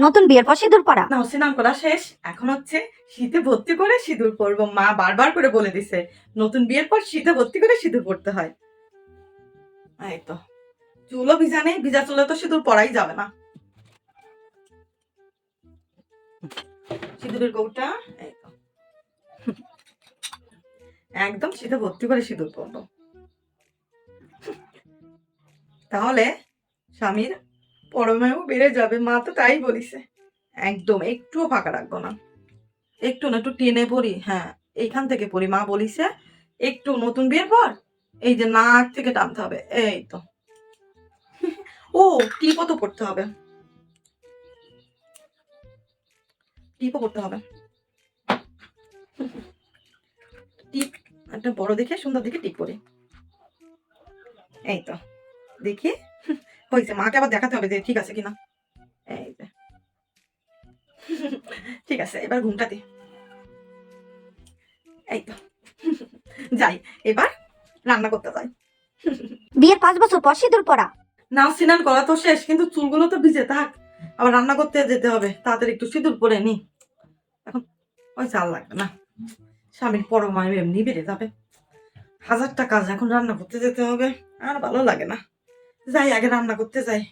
নতুন বিয়ের পর সিঁদুর পরা? না, স্নান করা শেষ। এখন হচ্ছে শীতে ভর্তি করে সিঁদুর পরবো। মা বারবার করে বলে দিছে নতুন বিয়ের পর শীতে ভর্তি করে সিঁদুর পরতে হয়। এই তো চুলও ভিজা নেই, ভিজা চুলে তো সিঁদুর পরাই যাবে না। সিঁদুরের কৌটা এই তো একদম শীতে ভর্তি করে সিঁদুর পরবো, তাহলে স্বামীর পরমায়ু বেড়ে যাবে। মা তো তাই বলিছে, একদম একটুও ফাঁকা রাখবো না। একটু না, একটু টেনে পড়ি, হ্যাঁ এইখান থেকে পড়ি। মা বলিছে একটু নতুন বিয়ের পর এই যে নাক থেকে টানতে হবে। এই তো ও টিপও তো পড়তে হবে, টিপও পড়তে হবে। টিপ একটা বড় দেখে সুন্দর দেখে টিপ পরি। এই তো দেখি হয়েছে। মাকে আবার দেখাতে হবে যে ঠিক আছে কিনা। এই যে ঠিক আছে, এবার ঘুমটা দি। এই তো যাই, এবার রান্না করতে যাই। বিয়ের 5 বছর পর সিঁদুর পরা? না, স্নান করা তো শেষ, কিন্তু চুলগুলো তো ভিজে থাক। আবার রান্না করতে যেতে হবে, তাড়াতাড়ি একটু সিঁদুর পরে নি। এখন ওই চাল লাগবে না, স্বামীর পরমায়ু এমনি বেড়ে যাবে। 1000টা কাজ, এখন রান্না করতে যেতে হবে, আর ভালো লাগে না। যাই আগে রান্না করতে যাই।